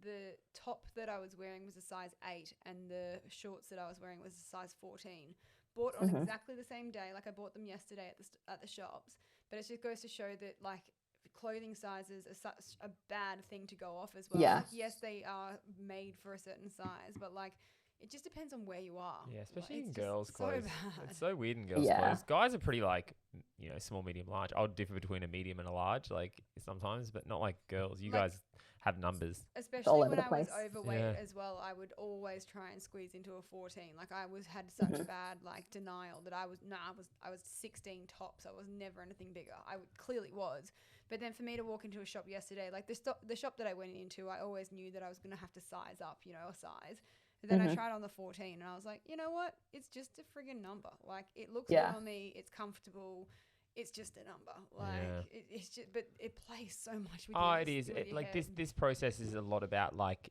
the top that I was wearing was a size 8 and the shorts that I was wearing was a size 14. Bought on exactly the same day. Like I bought them yesterday at the shops, but it just goes to show that like clothing sizes are such a bad thing to go off as well. Yeah. Like, yes, they are made for a certain size, but like it just depends on where you are. Yeah, especially Like, in it's girls' just clothes. So bad. It's so weird in girls' Yeah. clothes. Guys are pretty like, you know, small, medium, large. I'll differ between a medium and a large, like sometimes, but not like girls. You Like, guys have numbers. Especially all over when the I was place. overweight Yeah. as well, I would always try and squeeze into a 14. Like I had such bad like denial that I was 16 tops. I was never anything bigger. Clearly was. But then for me to walk into a shop yesterday, like the shop that I went into, I always knew that I was going to have to size up, you know, a size. But then I tried on the 14 and I was like, you know what? It's just a friggin' number. Like it looks good on me. It's comfortable. It's just a number. Like it's just, but it plays so much with It is. Like this process is a lot about like,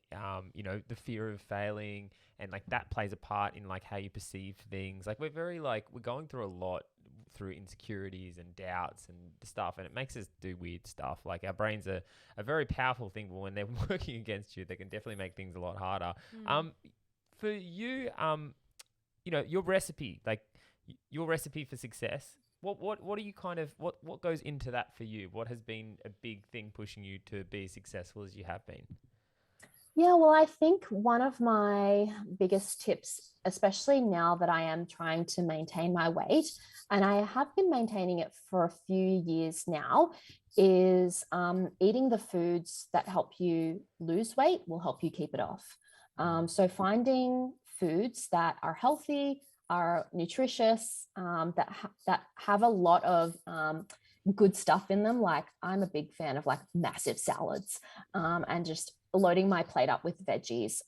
you know, the fear of failing, and like that plays a part in like how you perceive things. Like we're going through a lot through insecurities and doubts and stuff, and it makes us do weird stuff. Like our brains are a very powerful thing, but when they're working against you, they can definitely make things a lot harder. For you, you know, your recipe for success. What are you kind of what goes into that for you? What has been a big thing pushing you to be as successful as you have been? Yeah, well, I think one of my biggest tips, especially now that I am trying to maintain my weight, and I have been maintaining it for a few years now, is eating the foods that help you lose weight will help you keep it off. So finding foods that are healthy, are nutritious, that have a lot of good stuff in them. Like I'm a big fan of like massive salads, and just loading my plate up with veggies.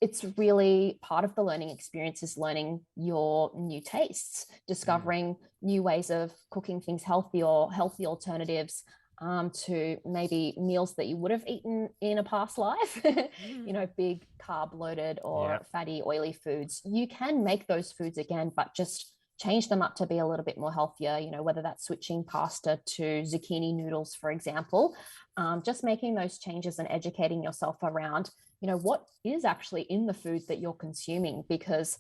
It's really part of the learning experience is learning your new tastes, discovering new ways of cooking things healthy or healthy alternatives to maybe meals that you would have eaten in a past life, you know, big carb loaded or fatty, oily foods. You can make those foods again, but just change them up to be a little bit more healthier, you know, whether that's switching pasta to zucchini noodles, for example, just making those changes and educating yourself around, you know, what is actually in the food that you're consuming, because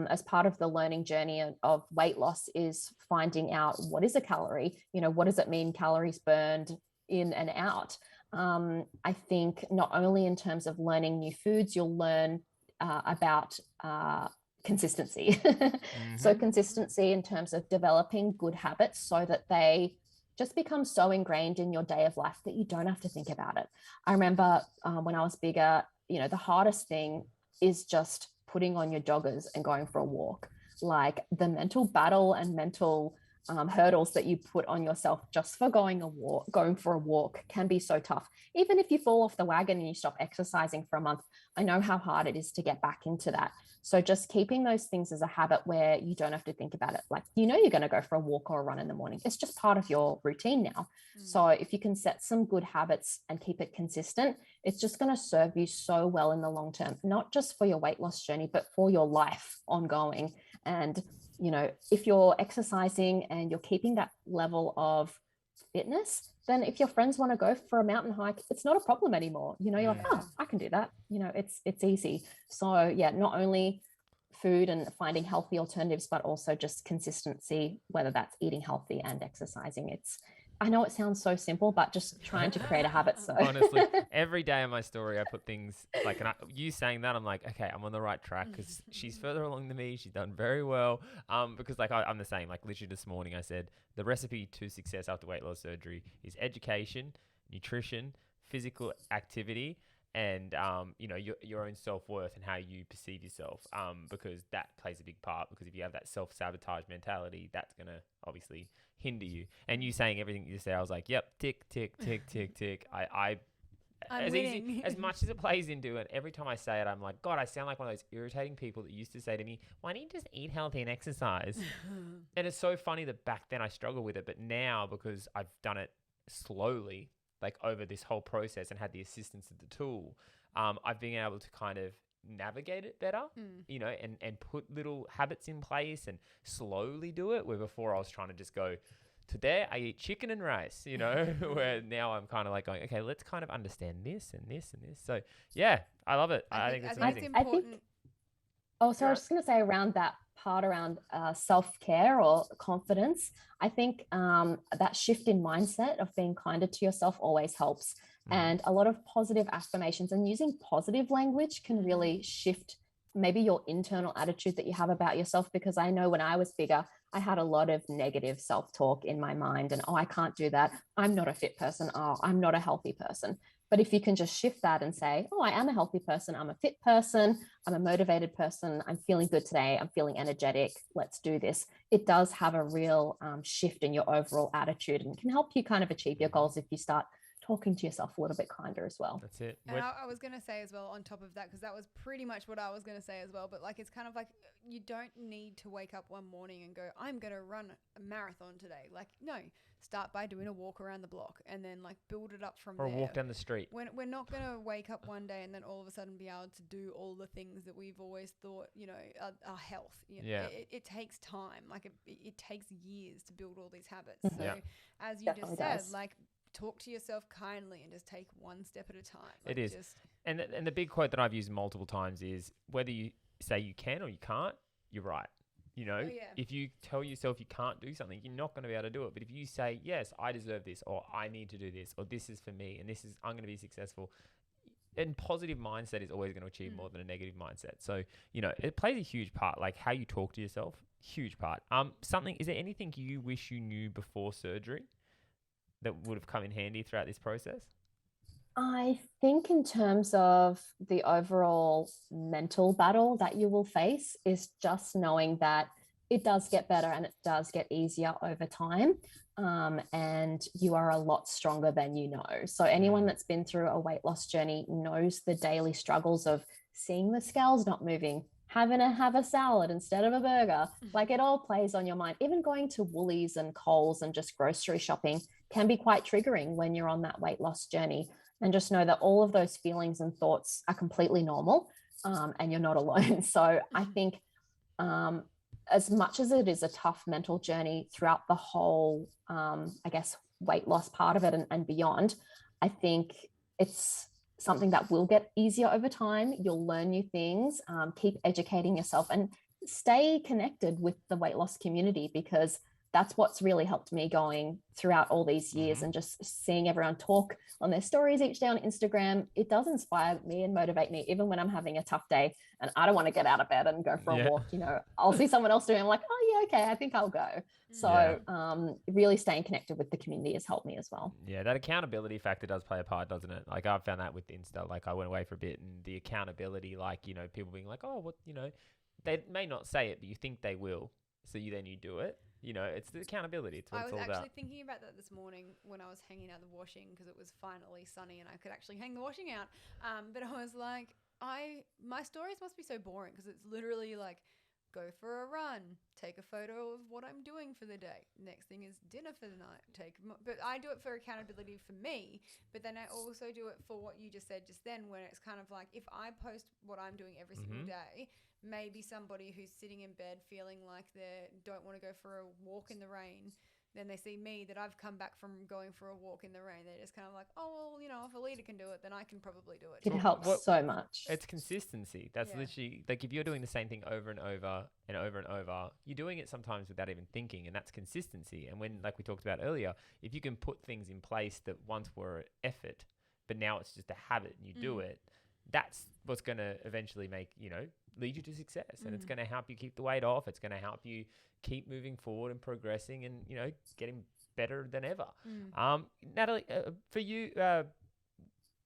as part of the learning journey of weight loss is finding out what is a calorie, you know, what does it mean calories burned in and out. I think not only in terms of learning new foods, you'll learn about consistency. So consistency in terms of developing good habits so that they just become so ingrained in your day of life that you don't have to think about it. I remember when I was bigger, you know, the hardest thing is just putting on your joggers and going for a walk. Like the mental battle and mental hurdles that you put on yourself just for going for a walk can be so tough. Even if you fall off the wagon and you stop exercising for a month, I know how hard it is to get back into that. So just keeping those things as a habit where you don't have to think about it. Like, you know, you're going to go for a walk or a run in the morning. It's just part of your routine now. So if you can set some good habits and keep it consistent, it's just going to serve you so well in the long term, not just for your weight loss journey, but for your life ongoing. And, you know, if you're exercising and you're keeping that level of fitness, then if your friends want to go for a mountain hike, it's not a problem anymore. You know, you're like, oh, I can do that. You know, it's easy. So yeah, not only food and finding healthy alternatives, but also just consistency, whether that's eating healthy and exercising. I know it sounds so simple, but just trying to create a habit. So honestly, every day in my story, I put things like, you saying that, I'm like, okay, I'm on the right track because she's further along than me. She's done very well. Because like I'm the same. Like literally this morning, I said the recipe to success after weight loss surgery is education, nutrition, physical activity, and you know, your own self-worth and how you perceive yourself. Because that plays a big part. Because if you have that self-sabotage mentality, that's gonna obviously hinder you. And you saying everything you say, I was like, yep, tick, tick, tick, tick, tick. I'm easy as much as it plays into it. Every time I say it, I'm like, God, I sound like one of those irritating people that used to say to me, why don't you just eat healthy and exercise? And it's so funny that back then I struggled with it, but now because I've done it slowly, like over this whole process and had the assistance of the tool, I've been able to kind of navigate it better, you know, and put little habits in place and slowly do it, where before I was trying to just go, today I eat chicken and rice, you know, where now I'm kind of like going, okay, let's kind of understand this and this and this. So yeah, I love it. I think it's amazing. It's important. I was just going to say around that part around self-care or confidence, I think that shift in mindset of being kinder to yourself always helps. And a lot of positive affirmations and using positive language can really shift maybe your internal attitude that you have about yourself. Because I know when I was bigger, I had a lot of negative self-talk in my mind and, oh, I can't do that. I'm not a fit person. Oh, I'm not a healthy person. But if you can just shift that and say, oh, I am a healthy person. I'm a fit person. I'm a motivated person. I'm feeling good today. I'm feeling energetic. Let's do this. It does have a real shift in your overall attitude and can help you kind of achieve your goals if you start talking to yourself a little bit kinder as well. That's it. And I was going to say as well on top of that, because that was pretty much what I was going to say as well, but like it's kind of like you don't need to wake up one morning and go, I'm going to run a marathon today. Like, no, start by doing a walk around the block and then like build it up from there. Or a walk down the street. We're not going to wake up one day and then all of a sudden be able to do all the things that we've always thought, you know, are health. You know, it takes time. Like it takes years to build all these habits. So as you just said, like, talk to yourself kindly and just take one step at a time. Like it is. And the big quote that I've used multiple times is, whether you say you can or you can't, you're right. You know, if you tell yourself you can't do something, you're not going to be able to do it. But if you say, yes, I deserve this, or I need to do this, or this is for me, and I'm going to be successful, and positive mindset is always going to achieve more than a negative mindset. So, you know, it plays a huge part, like how you talk to yourself, huge part. Is there anything you wish you knew before surgery that would have come in handy throughout this process? I think in terms of the overall mental battle that you will face is just knowing that it does get better and it does get easier over time. And you are a lot stronger than you know. So anyone that's been through a weight loss journey knows the daily struggles of seeing the scales not moving, having to have a salad instead of a burger. Like, it all plays on your mind. Even going to Woolies and Coles and just grocery shopping can be quite triggering when you're on that weight loss journey. And just know that all of those feelings and thoughts are completely normal, and you're not alone. So I think as much as it is a tough mental journey throughout the whole, I guess, weight loss part of it and beyond, I think it's something that will get easier over time. You'll learn new things, keep educating yourself and stay connected with the weight loss community, because that's what's really helped me going throughout all these years. And just seeing everyone talk on their stories each day on Instagram, it does inspire me and motivate me, even when I'm having a tough day and I don't want to get out of bed and go for a walk. You know, I'll see someone else doing it, I'm like, oh yeah, okay, I think I'll go. So really staying connected with the community has helped me as well. Yeah, that accountability factor does play a part, doesn't it? Like, I've found that with Insta. Like, I went away for a bit, and the accountability, like, you know, people being like, oh, what, you know, they may not say it, but you think they will. So then you do it. You know, it's the accountability. It's what it's all about. I was actually thinking about that this morning when I was hanging out the washing, because it was finally sunny and I could actually hang the washing out. But I was like, my stories must be so boring, because it's literally like, go for a run, take a photo of what I'm doing for the day. Next thing is dinner for the night. But I do it for accountability for me, but then I also do it for what you just said just then, when it's kind of like, if I post what I'm doing every single day, maybe somebody who's sitting in bed feeling like they don't want to go for a walk in the rain, then they see me that I've come back from going for a walk in the rain. They're just kind of like, oh, well, you know, if Alita can do it, then I can probably do it. It helps so much. It's consistency. That's literally, like, if you're doing the same thing over and over and over and over, you're doing it sometimes without even thinking, and that's consistency. And when, like we talked about earlier, if you can put things in place that once were effort, but now it's just a habit and you do it, that's what's going to eventually make, you know, lead you to success. And it's going to help you keep the weight off. It's going to help you keep moving forward and progressing and, you know, getting better than ever. Natalie, for you,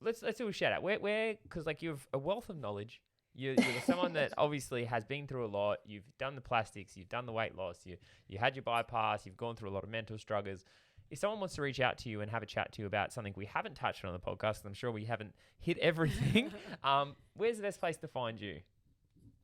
let's do a shout out. Where, because like, you're a wealth of knowledge. You're someone that obviously has been through a lot. You've done the plastics, you've done the weight loss, you had your bypass, you've gone through a lot of mental struggles. If someone wants to reach out to you and have a chat to you about something we haven't touched on the podcast, I'm sure we haven't hit everything, where's the best place to find you?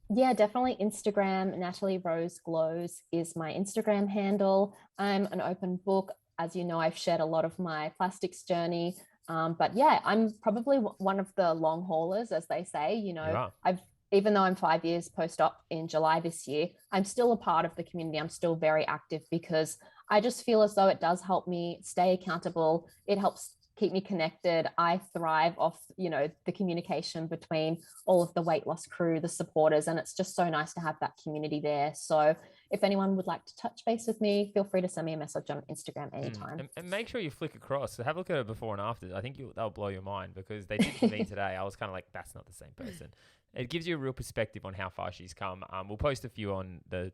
Yeah, definitely Instagram. Natalie Rose Glows is my Instagram handle. I'm an open book. As you know, I've shared a lot of my plastics journey. But yeah, I'm probably one of the long haulers, as they say. You know, I've even though I'm 5 years post-op in July this year, I'm still a part of the community. I'm still very active because I just feel as though it does help me stay accountable. It helps keep me connected. I thrive off, the communication between all of the weight loss crew, the supporters, and it's just so nice to have that community there. So if anyone would like to touch base with me, feel free to send me a message on Instagram anytime. And make sure you flick across. So have a look at it before and after. I think they'll blow your mind because they did for me today. I was kind of like, that's not the same person. It gives you a real perspective on how far she's come. We'll post a few on the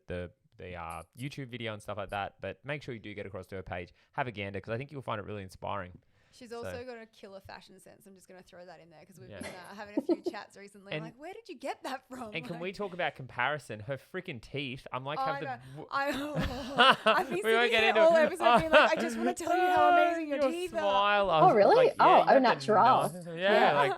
YouTube video and stuff like that, but make sure you do get across to her page. Have a gander because I think you'll find it really inspiring. She's also got a killer fashion sense. I'm just going to throw that in there because we've been having a few chats recently. I'm like, where did you get that from? And can we talk about comparison? Her freaking teeth. I'm like, I've been sitting here all episode being like, I just want to tell you how amazing your teeth are. Oh, really? Au natural. Yeah, like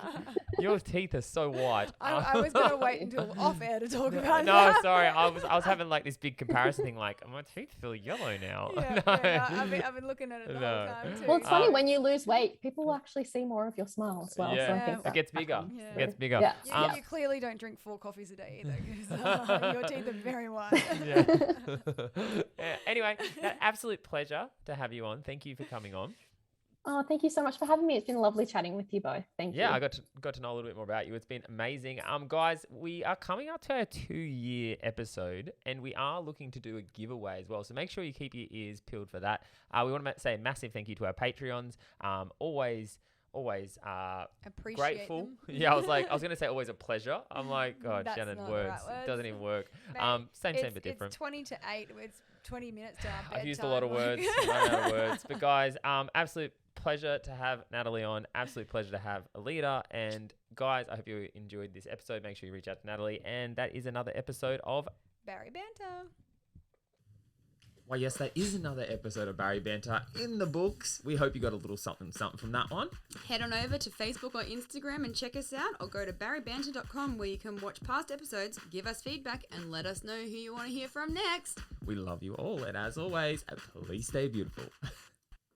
your teeth are so white. I was going to wait until off air to talk about that. No, sorry. I was having like this big comparison thing. Like, my teeth feel yellow now. I've been looking at it the whole time too. Well, it's funny when you lose weight, people will actually see more of your smile as well. Yeah, So I think it gets bigger. It gets bigger. Yeah. You clearly don't drink 4 coffees a day either because your teeth are very white. Anyway, an absolute pleasure to have you on. Thank you for coming on. Oh, thank you so much for having me. It's been lovely chatting with you both. Thank you. Yeah, I got to know a little bit more about you. It's been amazing. Guys, we are coming up to our 2-year episode, and we are looking to do a giveaway as well. So make sure you keep your ears peeled for that. We want to say a massive thank you to our Patreons. Always appreciate grateful. Them. Yeah, I was going to say always a pleasure. I'm like, God, That's Shannon, not words. the right words. It doesn't even work. Same but different. It's 20 to 8. It's 20 minutes to our bedtime. I've used a lot of words. I know words. But guys, absolute pleasure to have Natalie on. Absolute pleasure to have Alita. And guys, I hope you enjoyed this episode. Make sure you reach out to Natalie. And that is another episode of Bari Banter. Well, yes, that is another episode of Bari Banter in the books. We hope you got a little something from that one. Head on over to Facebook or Instagram and check us out, or go to baribanter.com where you can watch past episodes, give us feedback, and let us know who you want to hear from next. We love you all, and as always, please stay beautiful.